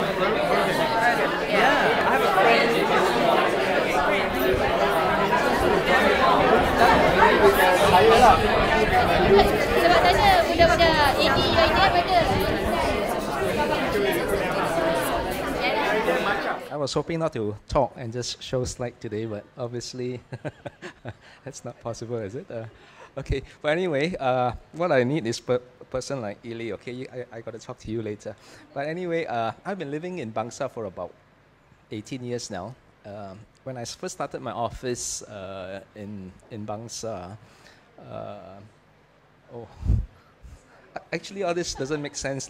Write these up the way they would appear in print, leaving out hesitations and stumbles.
Yeah, I have a friend. Sebab tanya budak-budak AD pada. I was hoping not to talk and just show slide today, but obviously that's not possible, is it? Okay, but anyway, what I need is a person like Ili, okay? I got to talk to you later. But anyway, I've been living in Bangsa for about 18 years now. When I first started my office in Bangsa, actually all this doesn't make sense.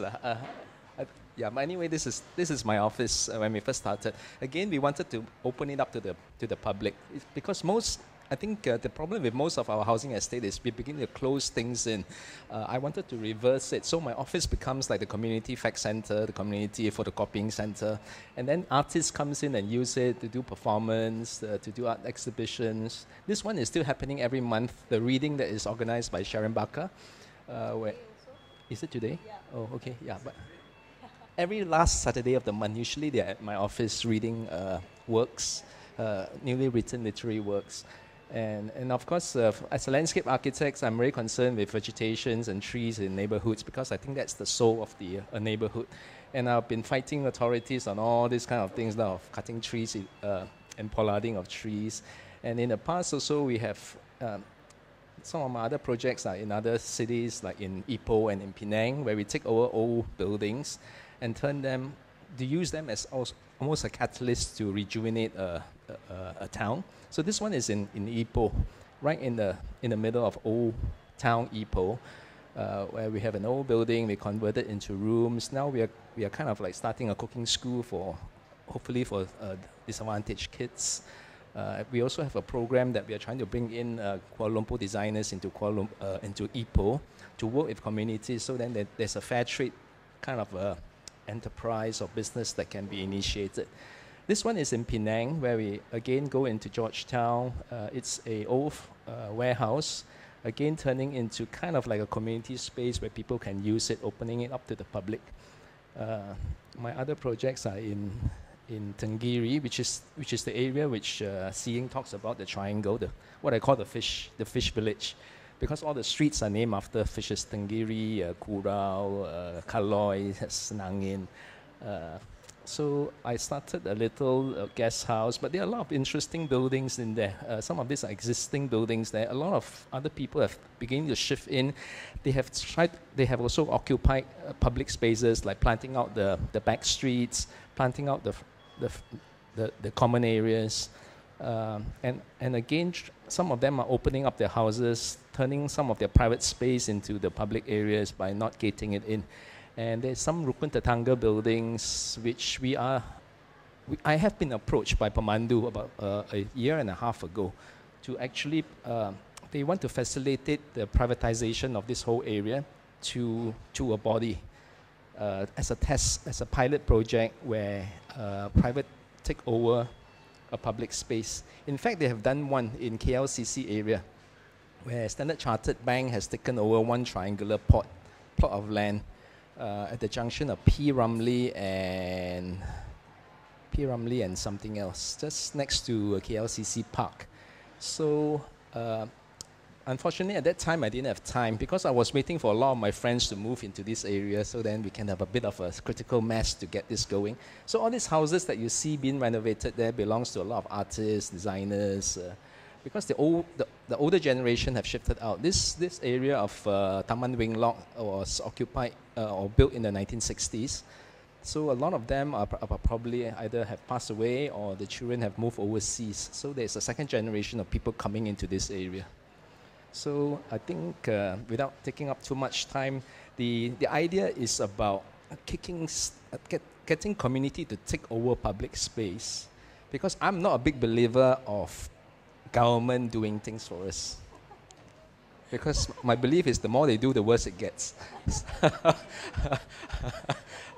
Yeah, but anyway, this is my office when we first started. Again, we wanted to open it up to the public because I think the problem with most of our housing estate is we begin to close things in. I wanted to reverse it, so my office becomes like the community fact center, the community photocopying center, and then artists comes in and use it to do performance, to do art exhibitions. This one is still happening every month. The reading that is organized by Sharon Barker. Is it today? Yeah. Oh, okay, yeah, but. Every last Saturday of the month, usually they're at my office reading works, newly written literary works. And of course, as a landscape architect, I'm very concerned with vegetations and trees in neighborhoods because I think that's the soul of the neighborhood. And I've been fighting authorities on all these kind of things now, of cutting trees and pollarding of trees. And in the past also, we have some of my other projects are in other cities, like in Ipoh and in Penang, where we take over old buildings and use them as almost a catalyst to rejuvenate a town. So this one is in Ipoh, right in the middle of old town Ipoh, where we have an old building. We converted into rooms. Now we are kind of like starting a cooking school hopefully for disadvantaged kids. We also have a program that we are trying to bring in Kuala Lumpur designers into Ipoh to work with communities. So then there's a fair trade kind of enterprise or business that can be initiated. This one is in Penang, where we again go into Georgetown. It's a old warehouse, again turning into kind of like a community space where people can use it, opening it up to the public. My other projects are in Tenggiri, which is the area which Seeing talks about, the triangle, what I call the fish village. Because all the streets are named after fishes, Tenggiri, Kurau, Kaloi, Senangin. So I started a little guest house, but there are a lot of interesting buildings in there. Some of these are existing buildings there. A lot of other people have begun to shift in. They have also occupied public spaces, like planting out the back streets, planting out the common areas. And again, some of them are opening up their houses, turning some of their private space into the public areas by not gating it in. And there's some Rukun Tetangga buildings which I have been approached by Pemandu about a year and a half ago to actually, they want to facilitate the privatization of this whole area to a body as a test, as a pilot project where private take over a public space. In fact, they have done one in KLCC area where Standard Chartered Bank has taken over one triangular plot of land at the junction of P. Ramlee and something else, just next to KLCC Park. So unfortunately, at that time, I didn't have time because I was waiting for a lot of my friends to move into this area so then we can have a bit of a critical mass to get this going. So all these houses that you see being renovated there belongs to a lot of artists, designers, because the older generation have shifted out. This area of Taman Wing Lok was occupied or built in the 1960s. So a lot of them are probably either have passed away or the children have moved overseas. So there's a second generation of people coming into this area. So I think without taking up too much time, the idea is about getting community to take over public space. Because I'm not a big believer of government doing things for us. Because my belief is the more they do, the worse it gets.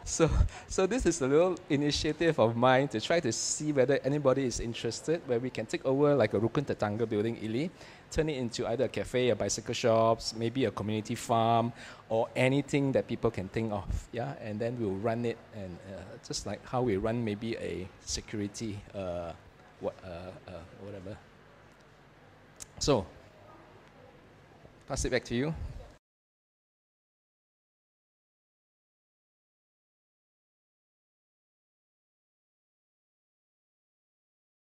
So this is a little initiative of mine to try to see whether anybody is interested, where we can take over like a Rukun Tetangga building, Ili, turn it into either a cafe, a bicycle shops, maybe a community farm, or anything that people can think of, yeah, and then we'll run it, and just like how we run maybe a security, whatever. So, pass it back to you.